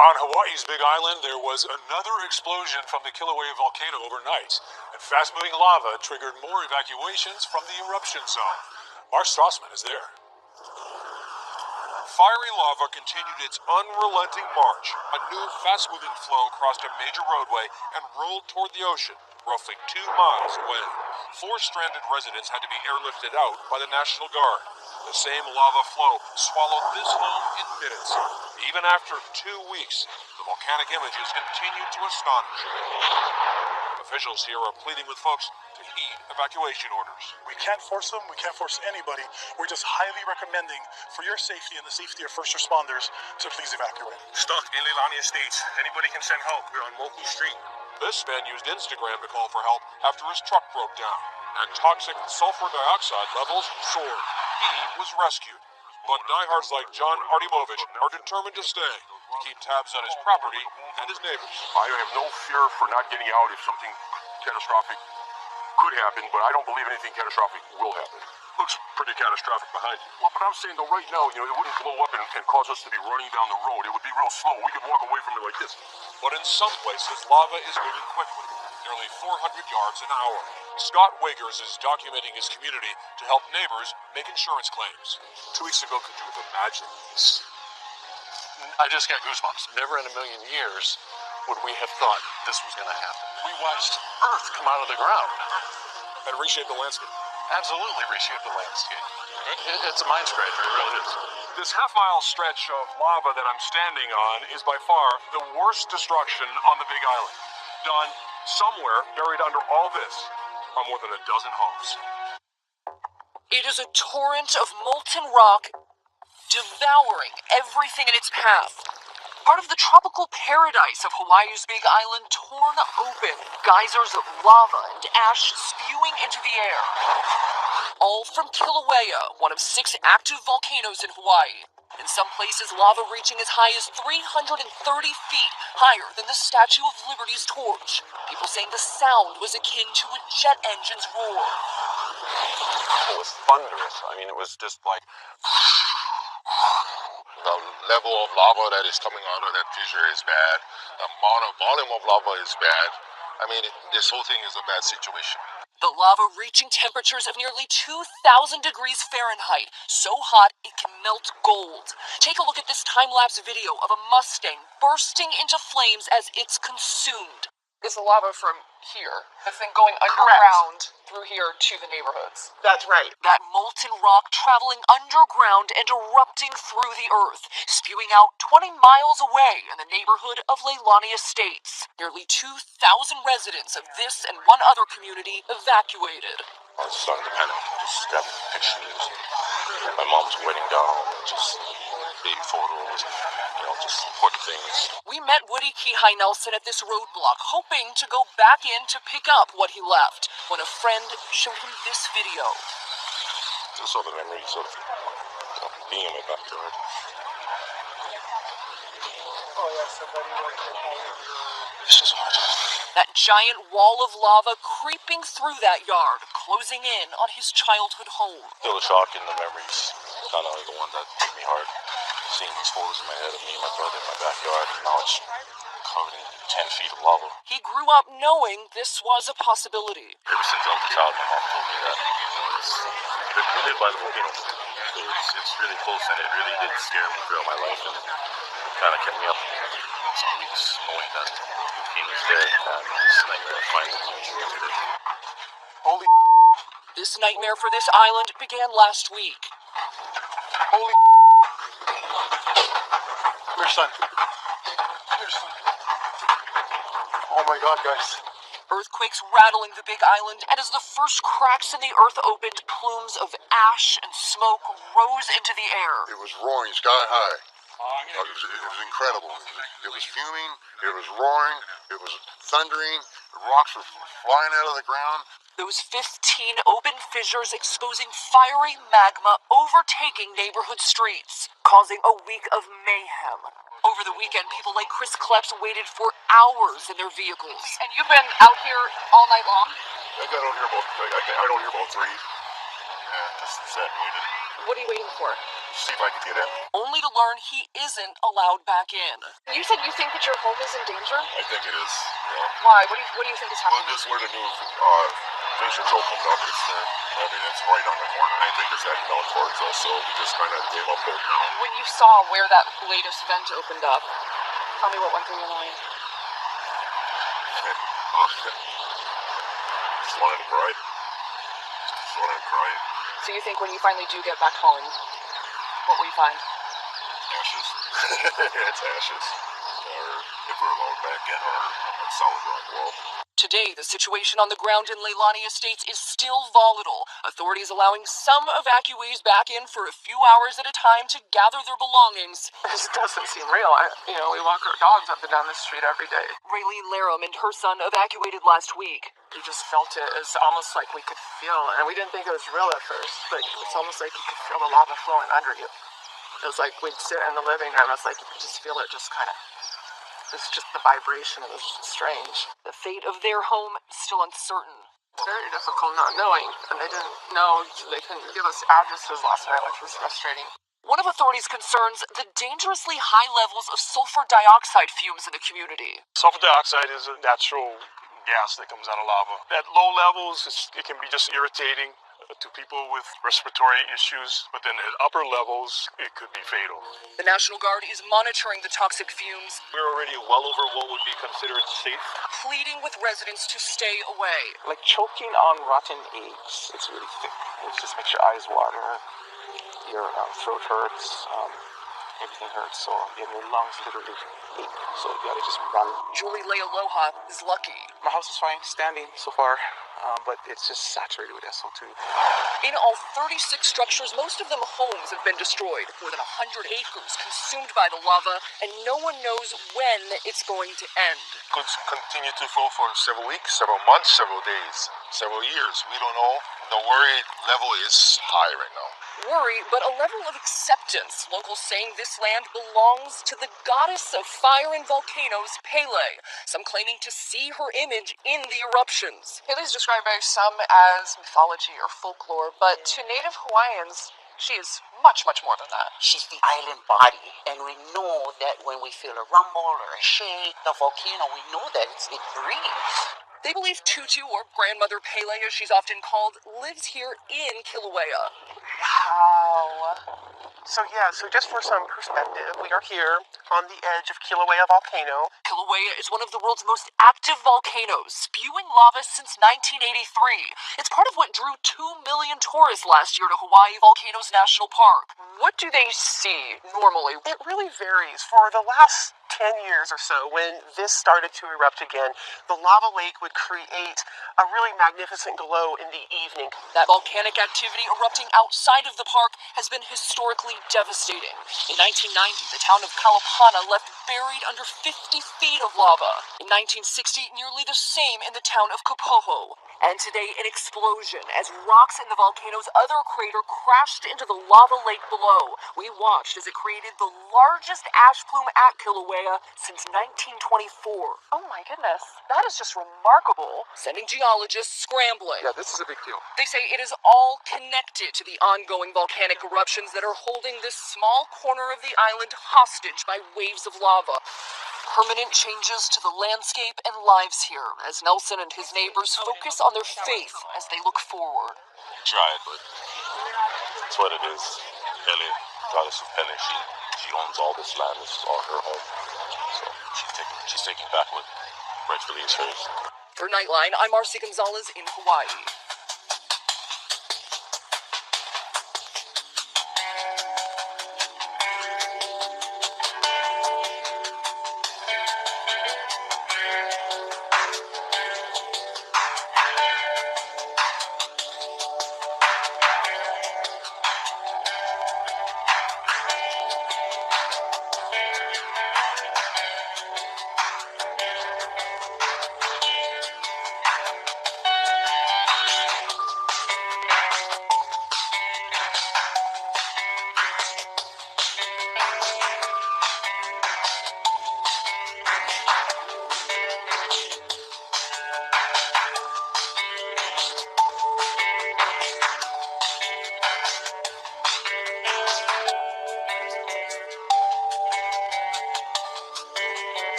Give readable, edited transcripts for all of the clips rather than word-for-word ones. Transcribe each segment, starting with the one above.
On Hawaii's Big Island, there was another explosion from the Kilauea Volcano overnight, and fast-moving lava triggered more evacuations from the eruption zone. Mark Strassman is there. Fiery lava continued its unrelenting march. A new fast-moving flow crossed a major roadway and rolled toward the ocean, roughly 2 miles away. 4 stranded residents had to be airlifted out by the National Guard. The same lava flow swallowed this home in minutes. Even after 2 weeks, the volcanic images continue to astonish. Officials here are pleading with folks to heed evacuation orders. We can't force them. We can't force anybody. We're just highly recommending, for your safety and the safety of first responders, to please evacuate. Stuck in Leilani Estates. Anybody can send help. We're on Moku Street. This man used Instagram to call for help after his truck broke down, and toxic sulfur dioxide levels soared. He was rescued. But diehards like John Artimovich are determined to stay, to keep tabs on his property and his neighbors. I have no fear for not getting out if something catastrophic could happen, but I don't believe anything catastrophic will happen. Looks pretty catastrophic behind you. Well, but I'm saying, though, right now, it wouldn't blow up and cause us to be running down the road. It would be real slow. We could walk away from it like this. But in some places, lava is moving quickly, nearly 400 yards an hour. Scott Wagers is documenting his community to help neighbors make insurance claims. 2 weeks ago, could you have imagined this? I just got goosebumps. Never in a million years would we have thought this was going to happen. We watched Earth come out of the ground. And reshape the landscape. Absolutely reshape the landscape. It's a mind scratcher, it really is. This half-mile stretch of lava that I'm standing on is by far the worst destruction on the Big Island. Done somewhere buried under all this are more than a dozen homes. It is a torrent of molten rock devouring everything in its path. Part of the tropical paradise of Hawaii's Big Island torn open, geysers of lava and ash spewing into the air. All from Kilauea, one of 6 active volcanoes in Hawaii. In some places, lava reaching as high as 330 feet higher than the Statue of Liberty's torch. People saying the sound was akin to a jet engine's roar. It was thunderous. I mean, it was just like... The level of lava that is coming out of that fissure is bad. The amount of volume of lava is bad. I mean, this whole thing is a bad situation. The lava reaching temperatures of nearly 2,000 degrees Fahrenheit, so hot it can melt gold. Take a look at this time-lapse video of a Mustang bursting into flames as it's consumed. It's the lava from here that's then going underground through here to the neighborhoods. That's right. That molten rock traveling underground and erupting through the earth, spewing out 20 miles away in the neighborhood of Leilani Estates. Nearly 2,000 residents of this and one other community evacuated. I was starting to panic. Just grabbing pictures. My mom's wedding gown, just baby photos, just important things. We met Woody Kihai Nelson at this roadblock, hoping to go back in to pick up what he left, when a friend showed him this video. Just all the memories of being in my backyard. This is hard. That giant wall of lava creeping through that yard, closing in on his childhood home. Still the shock and the memories, kind of like the one that hit me hard. Seeing these photos in my head of me and my brother in my backyard, and now it's covered in 10 feet of lava. He grew up knowing this was a possibility. Ever since I was a child, my mom told me that we live by the volcano, so it's really close, and it really did scare me throughout my life, and it kind of kept me up some weeks knowing that the volcano's there, and this nightmare finally came true today. Holy This nightmare for this island began last week. Holy Come here, son. Come here, son. Oh my God, guys. Earthquakes rattling the Big Island, and as the first cracks in the earth opened, plumes of ash and smoke rose into the air. It was roaring sky high. It was incredible. It was fuming, it was roaring, it was thundering, the rocks were flying out of the ground. Those 15 open fissures exposing fiery magma overtaking neighborhood streets, causing a week of mayhem. Over the weekend, people like Chris Kleps waited for hours in their vehicles. And you've been out here all night long? I got out here about 3. Yeah, just sat and waited. What are you waiting for? See if I could get in. Only to learn he isn't allowed back in. You said you think that your home is in danger? I think it is. Yeah. Why? What do you think is Well, happening? this is where the new vision's opened up. It's right on the corner. I think it's heading down towards us, so we just kind of came up there now. When you saw where that latest vent opened up, tell me what went through your mind. Just wanted to cry. Just wanted to cry. So you think when you finally do get back home, what will you find? Ashes. It's ashes. Or if we're allowed back in, or a solid rock wall. Today, the situation on the ground in Leilani Estates is still volatile. Authorities allowing some evacuees back in for a few hours at a time to gather their belongings. This doesn't seem real. We walk our dogs up and down the street every day. Raylene Laram and her son evacuated last week. We just felt it as almost like we could feel, and we didn't think it was real at first, but it's almost like you could feel the lava flowing under you. It was like we'd sit in the living room, it's like you could just feel it just kind of... It's just the vibration. It was strange. The fate of their home still uncertain. Very difficult not knowing, and they didn't know. They couldn't give us addresses last night, which was frustrating. One of authorities' concerns, the dangerously high levels of sulfur dioxide fumes in the community. Sulfur dioxide is a natural gas that comes out of lava. At low levels, it can be just irritating to people with respiratory issues, but then at upper levels, it could be fatal. The National Guard is monitoring the toxic fumes. We're already well over what would be considered safe. Pleading with residents to stay away. Like choking on rotten eggs. It's really thick. It just makes your eyes water. Your throat hurts. Everything hurts. So your lungs literally ache. So you gotta just run. Julie Lealoha is lucky. My house is fine, standing so far, but it's just saturated with SO2. In all 36 structures, most of them homes, have been destroyed. More than 100 acres consumed by the lava, and no one knows when it's going to end. Could continue to flow for several weeks, several months, several days, several years. We don't know. The worry level is high right now. Worry, but a level of acceptance. Locals saying this land belongs to the goddess of fire and volcanoes, Pele. Some claiming to see her image in the eruptions. Pele is described by some as mythology or folklore, but to native Hawaiians, she is much, much more than that. She's the island body, and we know that when we feel a rumble or a shake, the volcano, we know that it breathes. They believe Tutu, or Grandmother Pele as she's often called, lives here in Kilauea. Wow. So just for some perspective, we are here on the edge of Kilauea Volcano. Kilauea is one of the world's most active volcanoes, spewing lava since 1983. It's part of what drew 2 million tourists last year to Hawaii Volcanoes National Park. What do they see normally? It really varies. For the last 10 years or so, when this started to erupt again, the lava lake would create a really magnificent glow in the evening. That volcanic activity erupting outside of the park has been historically devastating. In 1990, the town of Kalapana left buried under 50 feet of lava. In 1960, nearly the same in the town of Kapoho. And today, an explosion as rocks in the volcano's other crater crashed into the lava lake below. We watched as it created the largest ash plume at Kilauea since 1924. Oh my goodness, that is just remarkable. Sending geologists scrambling. Yeah, this is a big deal. They say it is all connected to the ongoing volcanic eruptions that are holding this small corner of the island hostage by waves of lava. Permanent changes to the landscape and lives here as Nelson and his neighbors focus on their faith as they look forward. Tried, but that's what it is. Pele, goddess of Pele, she owns all this land. This is all her home. So she's taking back what rightfully is hers. For Nightline, I'm Marcy Gonzalez in Hawaii.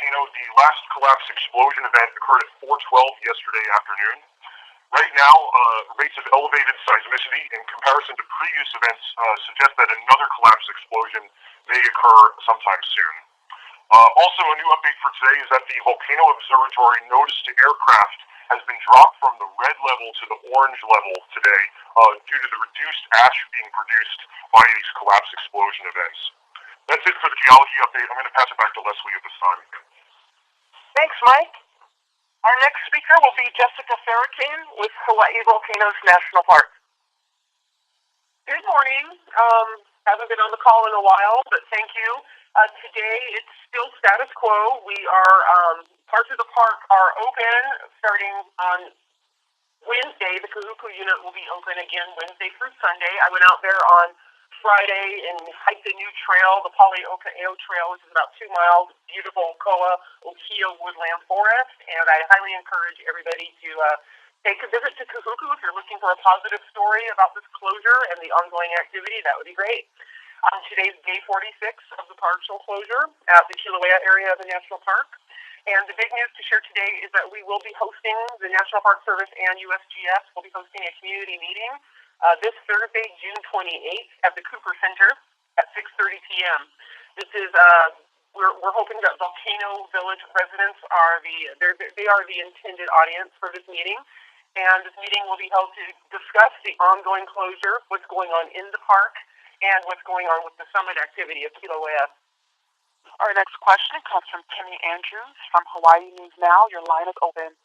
volcano, the last collapse explosion event occurred at 4:12 yesterday afternoon. Right now, rates of elevated seismicity in comparison to previous events suggest that another collapse explosion may occur sometime soon. Also, a new update for today is that the Volcano Observatory notice to aircraft has been dropped from the red level to the orange level today due to the reduced ash being produced by these collapse explosion events. That's it for the geology update. I'm going to pass it back to Leslie at this time. Thanks, Mike. Our next speaker will be Jessica Ferricane with Hawaii Volcanoes National Park. Good morning. Haven't been on the call in a while, but thank you. Today it's still status quo. We are parts of the park are open starting on Wednesday. The Kahuku unit will be open again Wednesday through Sunday. I went out there on Friday and hiked a new trail, the Paleokaeo Trail, which is about 2 miles, beautiful Koa Okea woodland forest, and I highly encourage everybody to take a visit to Kahuku if you're looking for a positive story about this closure and the ongoing activity. That would be great. Today's day 46 of the partial closure at the Kilauea area of the National Park. And the big news to share today is that we will be hosting, the National Park Service and USGS will be hosting a community meeting this Thursday, June 28th at the Cooper Center at 6:30 p.m. This is, we're hoping that Volcano Village residents are the intended audience for this meeting. And this meeting will be held to discuss the ongoing closure, what's going on in the park, and what's going on with the summit activity of Kilauea. Our next question comes from Timmy Andrews from Hawaii News Now. Your line is open.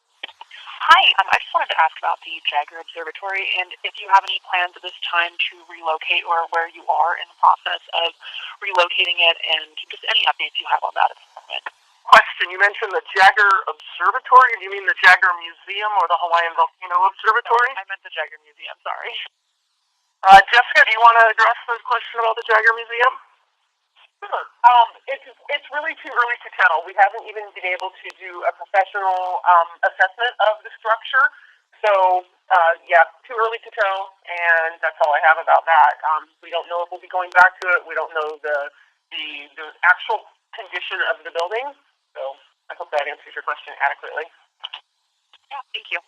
Hi, I just wanted to ask about the Jagger Observatory and if you have any plans at this time to relocate or where you are in the process of relocating it and just any updates you have on that at the moment. Question, you mentioned the Jagger Observatory. Do you mean the Jagger Museum or the Hawaiian Volcano Observatory? I meant the Jagger Museum, sorry. Jessica, do you want to address the question about the Jagger Museum? Sure. It's really too early to tell. We haven't even been able to do a professional assessment of the structure. So, yeah, too early to tell, and that's all I have about that. We don't know if we'll be going back to it. We don't know the actual condition of the building. So I hope that answers your question adequately. Yeah, thank you.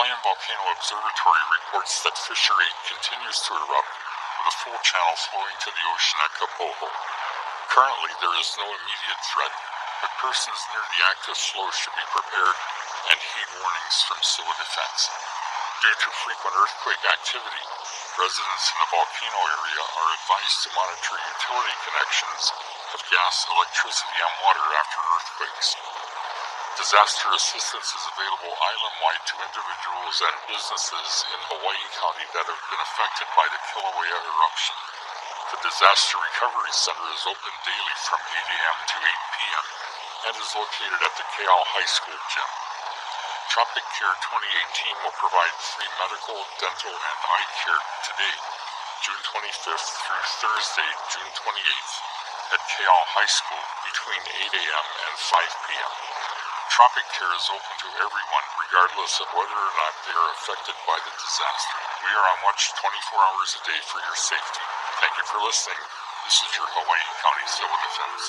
Hawaiian Volcano Observatory reports that Fissure 8 continues to erupt with a full channel flowing to the ocean at Kapoho. Currently, there is no immediate threat, but persons near the active flow should be prepared and heed warnings from civil defense. Due to frequent earthquake activity, residents in the volcano area are advised to monitor utility connections of gas, electricity, and water after earthquakes. Disaster assistance is available island-wide to individuals and businesses in Hawaii County that have been affected by the Kilauea eruption. The Disaster Recovery Center is open daily from 8 a.m. to 8 p.m. and is located at the Keao High School gym. Tropic Care 2018 will provide free medical, dental, and eye care today, June 25th through Thursday, June 28th, at Keao High School between 8 a.m. and 5 p.m. Tropic Care is open to everyone, regardless of whether or not they are affected by the disaster. We are on watch 24 hours a day for your safety. Thank you for listening. This is your Hawaii County Civil Defense.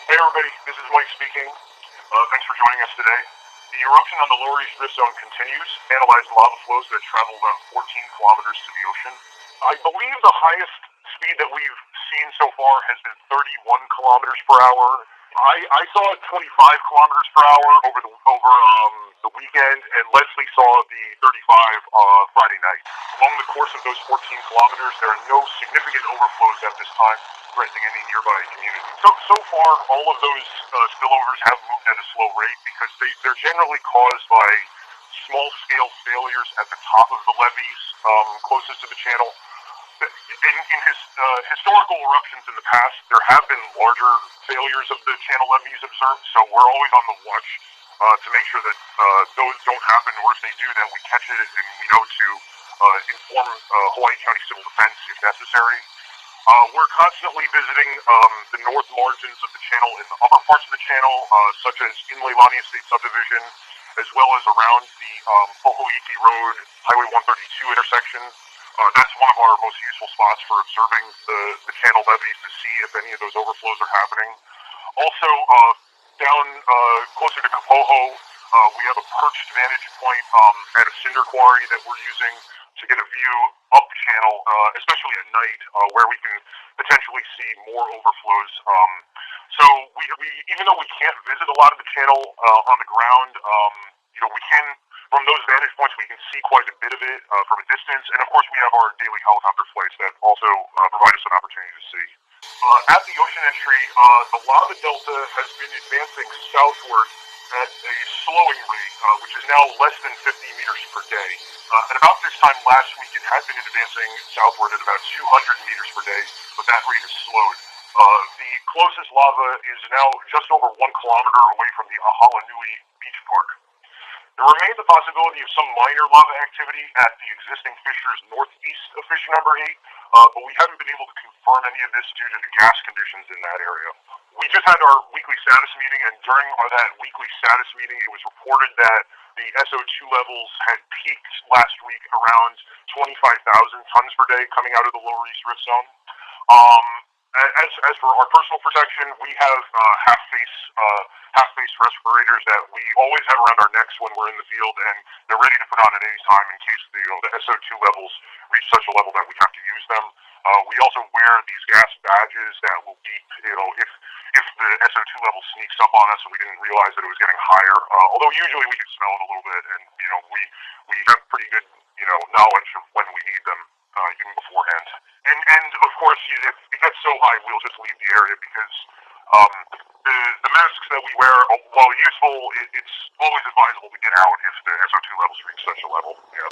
Hey everybody, this is Mike speaking. Thanks for joining us today. The eruption on the Lower East Rift Zone continues. Analyzed lava flows that travel about 14 kilometers to the ocean. I believe the highest speed that we've seen so far has been 31 kilometers per hour. I saw 25 kilometers per hour over the weekend, and Leslie saw the 35 Friday night. Along the course of those 14 kilometers, there are no significant overflows at this time, threatening any nearby community. So far, all of those spillovers have moved at a slow rate because they're generally caused by small-scale failures at the top of the levees closest to the channel. In historical eruptions in the past, there have been larger failures of the channel levees observed, so we're always on the watch to make sure that those don't happen, or if they do, that we catch it and we know to inform Hawaii County Civil Defense if necessary. We're constantly visiting the north margins of the channel and the upper parts of the channel, such as in Leilani Estate Subdivision, as well as around the Pohoiki Road, Highway 132 intersection. That's one of our most useful spots for observing the channel levees to see if any of those overflows are happening. Also, down closer to Kapoho, we have a perched vantage point at a cinder quarry that we're using to get a view up channel, especially at night, where we can potentially see more overflows. So we even though we can't visit a lot of the channel on the ground, we can, from those vantage points, we can see quite a bit of it from a distance. And of course, we have our daily helicopter flights that also provide us an opportunity to see. At the ocean entry, the lava delta has been advancing southward at a slowing rate, which is now less than 50 meters per day. At about this time last week, it had been advancing southward at about 200 meters per day, but that rate has slowed. The closest lava is now just over 1 kilometer away from the Ahalanui Beach Park. There remains the possibility of some minor lava activity at the existing fissures northeast of fissure number 8, but we haven't been able to confirm any of this due to the gas conditions in that area. We just had our weekly status meeting, and during that weekly status meeting, it was reported that the SO2 levels had peaked last week around 25,000 tons per day coming out of the Lower East Rift Zone. As for our personal protection, we have half-face respirators that we always have around our necks when we're in the field, and they're ready to put on at any time in case the SO2 levels reach such a level that we have to use them. We also wear these gas badges that will beep, if the SO2 level sneaks up on us and we didn't realize that it was getting higher. Although usually we can smell it a little bit, and we have pretty good knowledge of when we need them. Even beforehand. And of course, if it gets so high, we'll just leave the area because the masks that we wear, while useful, it's always advisable to get out if the SO2 levels reach such a level. Yeah.